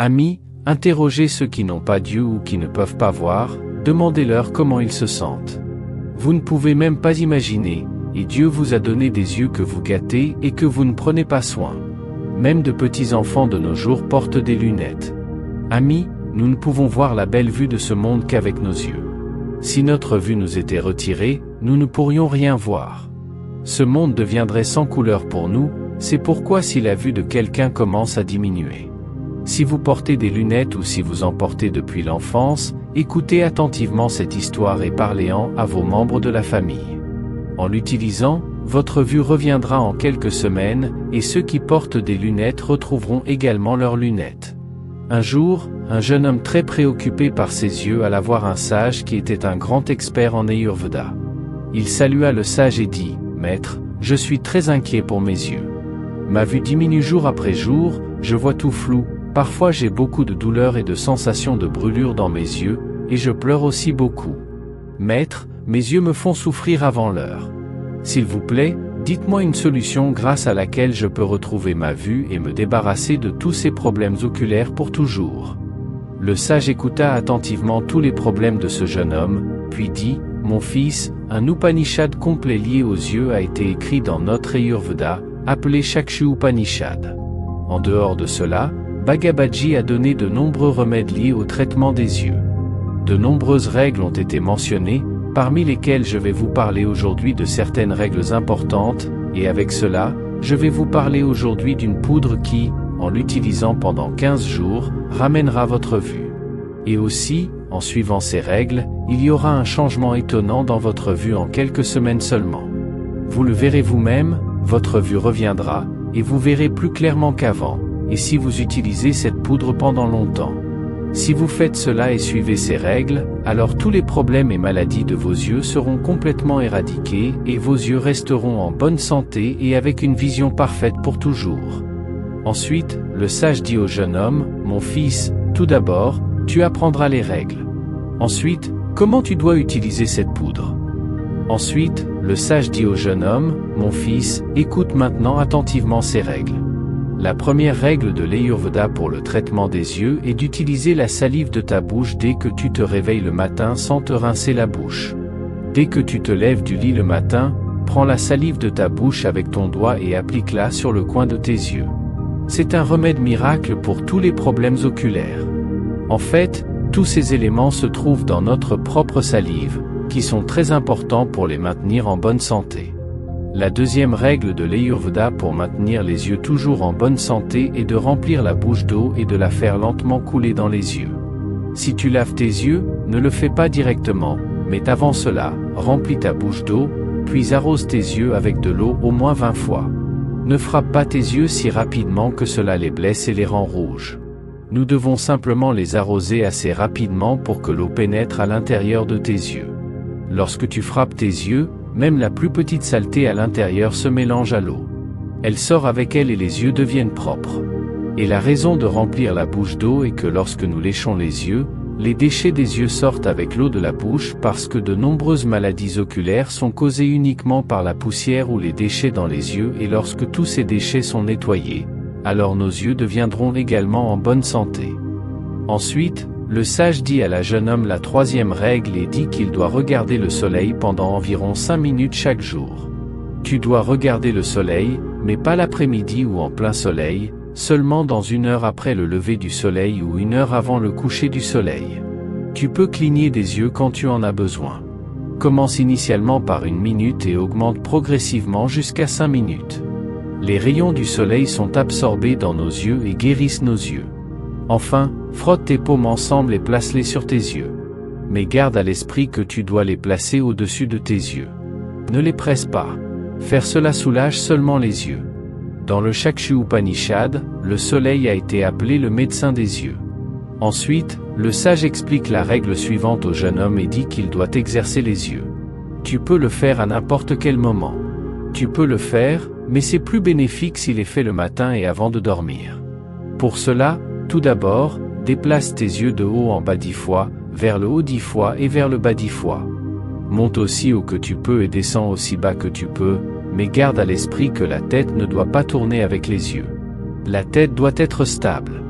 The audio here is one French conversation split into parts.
Amis, interrogez ceux qui n'ont pas Dieu ou qui ne peuvent pas voir, demandez-leur comment ils se sentent. Vous ne pouvez même pas imaginer, et Dieu vous a donné des yeux que vous gâtez et que vous ne prenez pas soin. Même de petits enfants de nos jours portent des lunettes. Amis, nous ne pouvons voir la belle vue de ce monde qu'avec nos yeux. Si notre vue nous était retirée, nous ne pourrions rien voir. Ce monde deviendrait sans couleur pour nous, c'est pourquoi si la vue de quelqu'un commence à diminuer. Si vous portez des lunettes ou si vous en portez depuis l'enfance, écoutez attentivement cette histoire et parlez-en à vos membres de la famille. En l'utilisant, votre vue reviendra en quelques semaines, et ceux qui portent des lunettes retrouveront également leurs lunettes. Un jour, un jeune homme très préoccupé par ses yeux alla voir un sage qui était un grand expert en Ayurveda. Il salua le sage et dit, « Maître, je suis très inquiet pour mes yeux. Ma vue diminue jour après jour, je vois tout flou, parfois j'ai beaucoup de douleurs et de sensations de brûlure dans mes yeux, et je pleure aussi beaucoup. Maître, mes yeux me font souffrir avant l'heure. S'il vous plaît, dites-moi une solution grâce à laquelle je peux retrouver ma vue et me débarrasser de tous ces problèmes oculaires pour toujours. » Le sage écouta attentivement tous les problèmes de ce jeune homme, puis dit, « Mon fils, un Upanishad complet lié aux yeux a été écrit dans notre Ayurveda, appelé Chakshu Upanishad. En dehors de cela, Bhagavad-ji a donné de nombreux remèdes liés au traitement des yeux. De nombreuses règles ont été mentionnées, parmi lesquelles je vais vous parler aujourd'hui de certaines règles importantes, et avec cela, je vais vous parler aujourd'hui d'une poudre qui, en l'utilisant pendant 15 jours, ramènera votre vue. Et aussi, en suivant ces règles, il y aura un changement étonnant dans votre vue en quelques semaines seulement. Vous le verrez vous-même, votre vue reviendra, et vous verrez plus clairement qu'avant, et si vous utilisez cette poudre pendant longtemps. Si vous faites cela et suivez ces règles, alors tous les problèmes et maladies de vos yeux seront complètement éradiqués et vos yeux resteront en bonne santé et avec une vision parfaite pour toujours. Ensuite, le sage dit au jeune homme, « Mon fils, tout d'abord, tu apprendras les règles. Ensuite, comment tu dois utiliser cette poudre. Ensuite, le sage dit au jeune homme, « Mon fils, écoute maintenant attentivement ces règles. La première règle de l'Ayurveda pour le traitement des yeux est d'utiliser la salive de ta bouche dès que tu te réveilles le matin sans te rincer la bouche. Dès que tu te lèves du lit le matin, prends la salive de ta bouche avec ton doigt et applique-la sur le coin de tes yeux. C'est un remède miracle pour tous les problèmes oculaires. En fait, tous ces éléments se trouvent dans notre propre salive, qui sont très importants pour les maintenir en bonne santé. La deuxième règle de l'Ayurveda pour maintenir les yeux toujours en bonne santé est de remplir la bouche d'eau et de la faire lentement couler dans les yeux. Si tu laves tes yeux, ne le fais pas directement, mais avant cela, remplis ta bouche d'eau, puis arrose tes yeux avec de l'eau au moins 20 fois. Ne frappe pas tes yeux si rapidement que cela les blesse et les rend rouges. Nous devons simplement les arroser assez rapidement pour que l'eau pénètre à l'intérieur de tes yeux. Lorsque tu frappes tes yeux, même la plus petite saleté à l'intérieur se mélange à l'eau. Elle sort avec elle et les yeux deviennent propres. Et la raison de remplir la bouche d'eau est que lorsque nous léchons les yeux, les déchets des yeux sortent avec l'eau de la bouche parce que de nombreuses maladies oculaires sont causées uniquement par la poussière ou les déchets dans les yeux et lorsque tous ces déchets sont nettoyés, alors nos yeux deviendront également en bonne santé. Ensuite, le sage dit à la jeune homme la troisième règle et dit qu'il doit regarder le soleil pendant environ 5 minutes chaque jour. Tu dois regarder le soleil, mais pas l'après-midi ou en plein soleil, seulement dans 1 heure après le lever du soleil ou 1 heure avant le coucher du soleil. Tu peux cligner des yeux quand tu en as besoin. Commence initialement par 1 minute et augmente progressivement jusqu'à 5 minutes. Les rayons du soleil sont absorbés dans nos yeux et guérissent nos yeux. Enfin, frotte tes paumes ensemble et place-les sur tes yeux. Mais garde à l'esprit que tu dois les placer au-dessus de tes yeux. Ne les presse pas. Faire cela soulage seulement les yeux. Dans le Chakshu Upanishad, le soleil a été appelé le médecin des yeux. Ensuite, le sage explique la règle suivante au jeune homme et dit qu'il doit exercer les yeux. Tu peux le faire à n'importe quel moment. Tu peux le faire, mais c'est plus bénéfique s'il est fait le matin et avant de dormir. Pour cela, tout d'abord, déplace tes yeux de haut en bas 10 fois, vers le haut 10 fois et vers le bas 10 fois. Monte aussi haut que tu peux et descends aussi bas que tu peux, mais garde à l'esprit que la tête ne doit pas tourner avec les yeux. La tête doit être stable.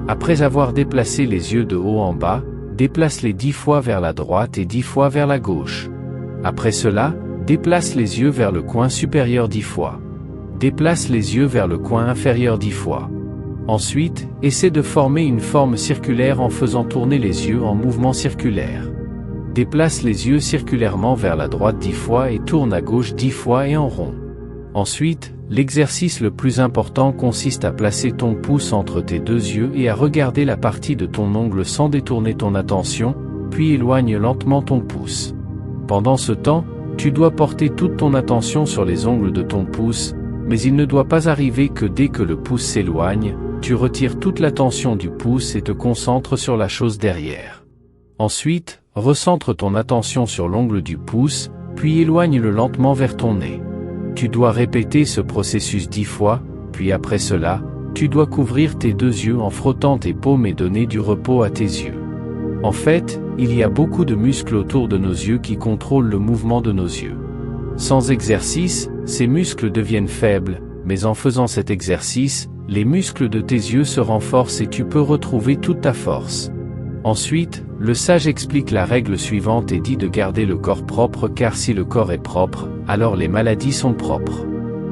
Après avoir déplacé les yeux de haut en bas, déplace-les 10 fois vers la droite et 10 fois vers la gauche. Après cela, déplace les yeux vers le coin supérieur 10 fois. Déplace les yeux vers le coin inférieur 10 fois. Ensuite, essaie de former une forme circulaire en faisant tourner les yeux en mouvement circulaire. Déplace les yeux circulairement vers la droite 10 fois et tourne à gauche 10 fois et en rond. Ensuite, l'exercice le plus important consiste à placer ton pouce entre tes deux yeux et à regarder la partie de ton ongle sans détourner ton attention, puis éloigne lentement ton pouce. Pendant ce temps, tu dois porter toute ton attention sur les ongles de ton pouce, mais il ne doit pas arriver que dès que le pouce s'éloigne, tu retires toute l'attention du pouce et te concentres sur la chose derrière. Ensuite, recentre ton attention sur l'ongle du pouce, puis éloigne-le lentement vers ton nez. Tu dois répéter ce processus 10 fois, puis après cela, tu dois couvrir tes deux yeux en frottant tes paumes et donner du repos à tes yeux. En fait, il y a beaucoup de muscles autour de nos yeux qui contrôlent le mouvement de nos yeux. Sans exercice, ces muscles deviennent faibles, mais en faisant cet exercice, les muscles de tes yeux se renforcent et tu peux retrouver toute ta force. Ensuite, le sage explique la règle suivante et dit de garder le corps propre car si le corps est propre, alors les maladies sont propres.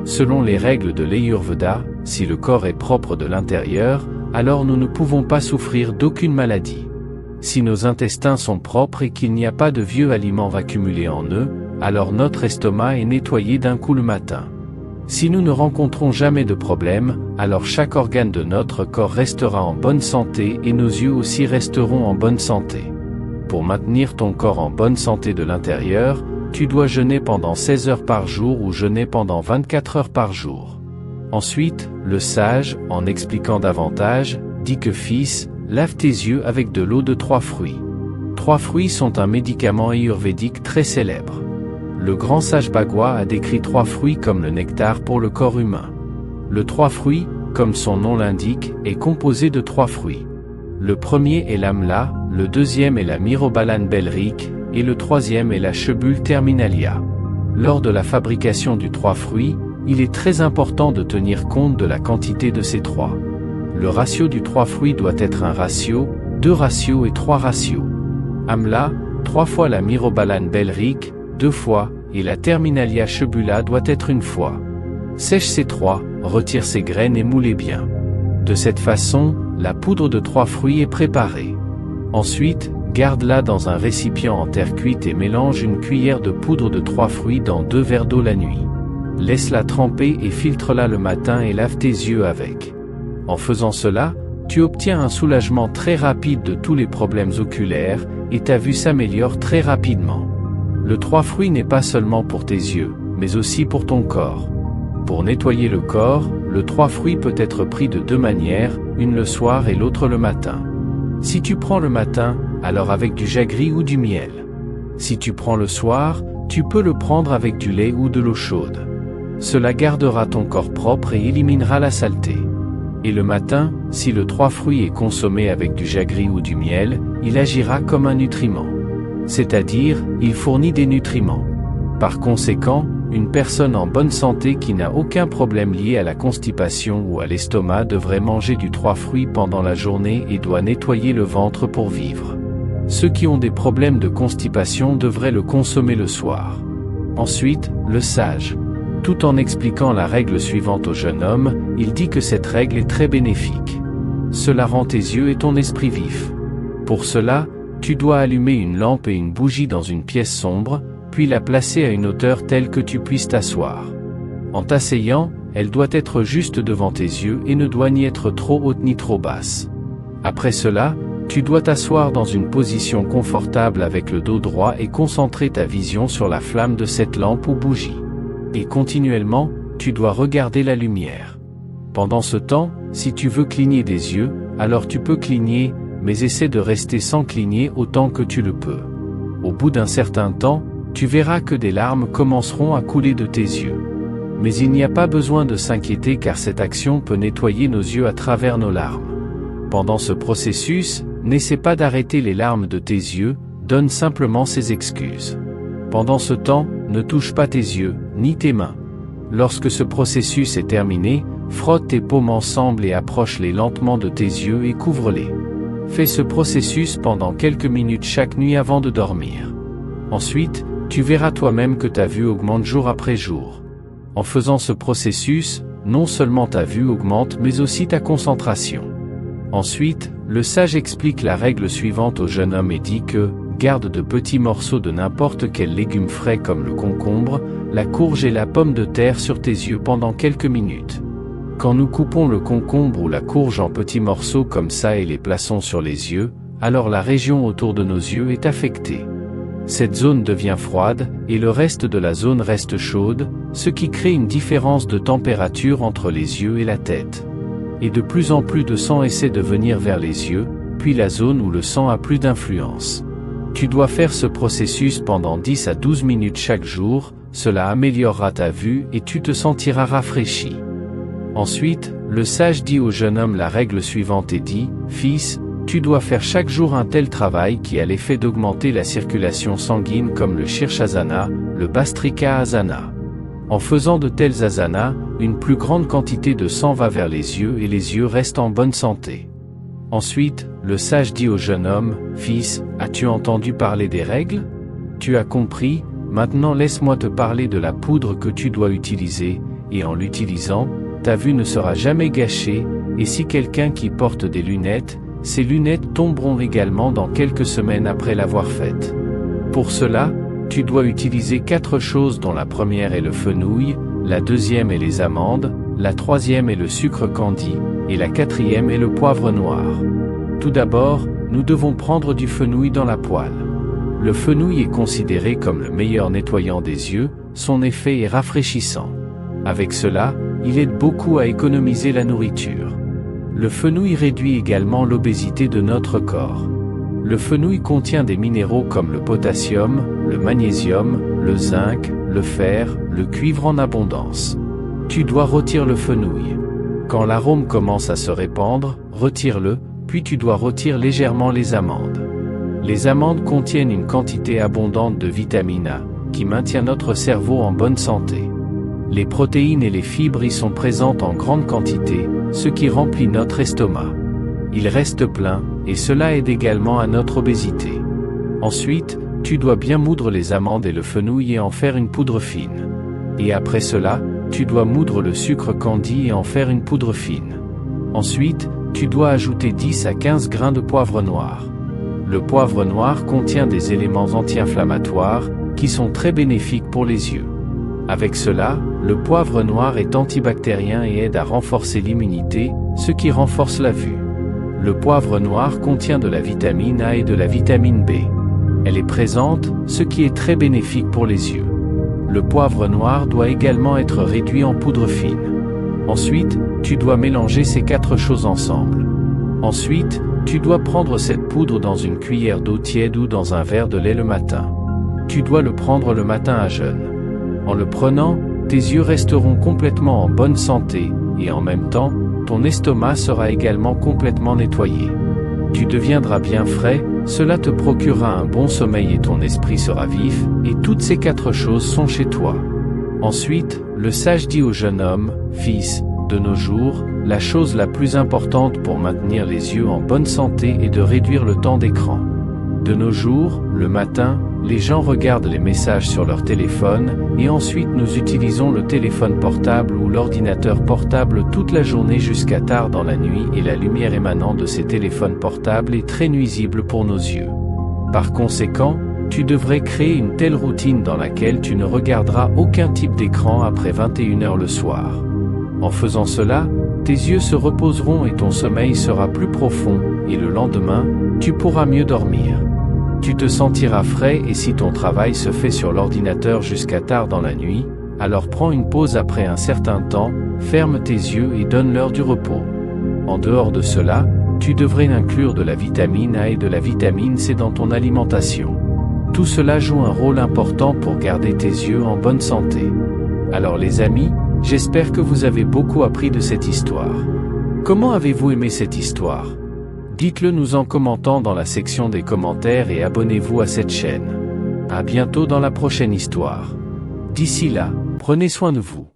Selon les règles de l'Ayurveda, si le corps est propre de l'intérieur, alors nous ne pouvons pas souffrir d'aucune maladie. Si nos intestins sont propres et qu'il n'y a pas de vieux aliments accumulés en eux, alors notre estomac est nettoyé d'un coup le matin. Si nous ne rencontrons jamais de problème, alors chaque organe de notre corps restera en bonne santé et nos yeux aussi resteront en bonne santé. Pour maintenir ton corps en bonne santé de l'intérieur, tu dois jeûner pendant 16 heures par jour ou jeûner pendant 24 heures par jour. Ensuite, le sage, en expliquant davantage, dit que fils, lave tes yeux avec de l'eau de 3 fruits. 3 fruits sont un médicament ayurvédique très célèbre. Le grand sage Bhagwa a décrit 3 fruits comme le nectar pour le corps humain. Le 3 fruits, comme son nom l'indique, est composé de 3 fruits. Le premier est l'amla, le deuxième est la myrobalan belrique, et le troisième est la chebule terminalia. Lors de la fabrication du 3 fruits, il est très important de tenir compte de la quantité de ces 3. Le ratio du 3 fruits doit être un ratio, 2 ratios et 3 ratios. Amla, 3 fois la myrobalan belrique, 2 fois, et la terminalia chebula doit être 1 fois. Sèche ces 3, retire ces graines et moule bien. De cette façon, la poudre de 3 fruits est préparée. Ensuite, garde-la dans un récipient en terre cuite et mélange une cuillère de poudre de 3 fruits dans 2 verres d'eau la nuit. Laisse-la tremper et filtre-la le matin et lave tes yeux avec. En faisant cela, tu obtiens un soulagement très rapide de tous les problèmes oculaires, et ta vue s'améliore très rapidement. Le 3 fruits n'est pas seulement pour tes yeux, mais aussi pour ton corps. Pour nettoyer le corps, le 3 fruits peut être pris de 2 manières, une le soir et l'autre le matin. Si tu prends le matin, alors avec du jaggery ou du miel. Si tu prends le soir, tu peux le prendre avec du lait ou de l'eau chaude. Cela gardera ton corps propre et éliminera la saleté. Et le matin, si le 3 fruits est consommé avec du jaggery ou du miel, il agira comme un nutriment. C'est-à-dire, il fournit des nutriments. Par conséquent, une personne en bonne santé qui n'a aucun problème lié à la constipation ou à l'estomac devrait manger du 3 fruits pendant la journée et doit nettoyer le ventre pour vivre. Ceux qui ont des problèmes de constipation devraient le consommer le soir. Ensuite, le sage. Tout en expliquant la règle suivante au jeune homme, il dit que cette règle est très bénéfique. Cela rend tes yeux et ton esprit vifs. Pour cela, tu dois allumer une lampe et une bougie dans une pièce sombre, puis la placer à une hauteur telle que tu puisses t'asseoir. En t'asseyant, elle doit être juste devant tes yeux et ne doit ni être trop haute ni trop basse. Après cela, tu dois t'asseoir dans une position confortable avec le dos droit et concentrer ta vision sur la flamme de cette lampe ou bougie. Et continuellement, tu dois regarder la lumière. Pendant ce temps, si tu veux cligner des yeux, alors tu peux cligner, mais essaie de rester sans cligner autant que tu le peux. Au bout d'un certain temps, tu verras que des larmes commenceront à couler de tes yeux. Mais il n'y a pas besoin de s'inquiéter car cette action peut nettoyer nos yeux à travers nos larmes. Pendant ce processus, n'essaie pas d'arrêter les larmes de tes yeux, donne simplement ces excuses. Pendant ce temps, ne touche pas tes yeux, ni tes mains. Lorsque ce processus est terminé, Frotte tes paumes ensemble et approche-les lentement de tes yeux et couvre-les. Fais ce processus pendant quelques minutes chaque nuit avant de dormir. Ensuite, tu verras toi-même que ta vue augmente jour après jour. En faisant ce processus, non seulement ta vue augmente mais aussi ta concentration. Ensuite, le sage explique la règle suivante au jeune homme et dit que, garde de petits morceaux de n'importe quel légume frais comme le concombre, la courge et la pomme de terre sur tes yeux pendant quelques minutes. Quand nous coupons le concombre ou la courge en petits morceaux comme ça et les plaçons sur les yeux, alors la région autour de nos yeux est affectée. Cette zone devient froide, et le reste de la zone reste chaude, ce qui crée une différence de température entre les yeux et la tête. Et de plus en plus de sang essaie de venir vers les yeux, puis la zone où le sang a plus d'influence. Tu dois faire ce processus pendant 10 à 12 minutes chaque jour, cela améliorera ta vue et tu te sentiras rafraîchi. Ensuite, le sage dit au jeune homme la règle suivante et dit, « Fils, tu dois faire chaque jour un tel travail qui a l'effet d'augmenter la circulation sanguine comme le Shirshasana, le Bhastrika Asana. En faisant de tels asanas, une plus grande quantité de sang va vers les yeux et les yeux restent en bonne santé. » Ensuite, le sage dit au jeune homme, « Fils, as-tu entendu parler des règles? Tu as compris, maintenant laisse-moi te parler de la poudre que tu dois utiliser, et en l'utilisant, ta vue ne sera jamais gâchée, et si quelqu'un qui porte des lunettes, ces lunettes tomberont également dans quelques semaines après l'avoir faite. Pour cela, tu dois utiliser 4 choses dont la première est le fenouil, la deuxième est les amandes, la troisième est le sucre candi, et la quatrième est le poivre noir. Tout d'abord, nous devons prendre du fenouil dans la poêle. Le fenouil est considéré comme le meilleur nettoyant des yeux, son effet est rafraîchissant. Avec cela, il aide beaucoup à économiser la nourriture. Le fenouil réduit également l'obésité de notre corps. Le fenouil contient des minéraux comme le potassium, le magnésium, le zinc, le fer, le cuivre en abondance. Tu dois rôtir le fenouil. Quand l'arôme commence à se répandre, retire-le, puis tu dois rôtir légèrement les amandes. Les amandes contiennent une quantité abondante de vitamine A, qui maintient notre cerveau en bonne santé. Les protéines et les fibres y sont présentes en grande quantité, ce qui remplit notre estomac. Il reste plein, et cela aide également à notre obésité. Ensuite, tu dois bien moudre les amandes et le fenouil et en faire une poudre fine. Et après cela, tu dois moudre le sucre candi et en faire une poudre fine. Ensuite, tu dois ajouter 10 à 15 grains de poivre noir. Le poivre noir contient des éléments anti-inflammatoires, qui sont très bénéfiques pour les yeux. Avec cela, le poivre noir est antibactérien et aide à renforcer l'immunité, ce qui renforce la vue. Le poivre noir contient de la vitamine A et de la vitamine B. Elle est présente, ce qui est très bénéfique pour les yeux. Le poivre noir doit également être réduit en poudre fine. Ensuite, tu dois mélanger ces 4 choses ensemble. Ensuite, tu dois prendre cette poudre dans une cuillère d'eau tiède ou dans un verre de lait le matin. Tu dois le prendre le matin à jeun. En le prenant, tes yeux resteront complètement en bonne santé, et en même temps, ton estomac sera également complètement nettoyé. Tu deviendras bien frais, cela te procurera un bon sommeil et ton esprit sera vif, et toutes ces 4 choses sont chez toi. Ensuite, le sage dit au jeune homme, « Fils, de nos jours, la chose la plus importante pour maintenir les yeux en bonne santé est de réduire le temps d'écran. De nos jours, le matin, les gens regardent les messages sur leur téléphone, et ensuite nous utilisons le téléphone portable ou l'ordinateur portable toute la journée jusqu'à tard dans la nuit et la lumière émanant de ces téléphones portables est très nuisible pour nos yeux. Par conséquent, tu devrais créer une telle routine dans laquelle tu ne regarderas aucun type d'écran après 21 h le soir. En faisant cela, tes yeux se reposeront et ton sommeil sera plus profond, et le lendemain, tu pourras mieux dormir. Tu te sentiras frais et si ton travail se fait sur l'ordinateur jusqu'à tard dans la nuit, alors prends une pause après un certain temps, ferme tes yeux et donne-leur du repos. En dehors de cela, tu devrais inclure de la vitamine A et de la vitamine C dans ton alimentation. Tout cela joue un rôle important pour garder tes yeux en bonne santé. Alors les amis, j'espère que vous avez beaucoup appris de cette histoire. Comment avez-vous aimé cette histoire? Dites-le nous en commentant dans la section des commentaires et abonnez-vous à cette chaîne. À bientôt dans la prochaine histoire. D'ici là, prenez soin de vous.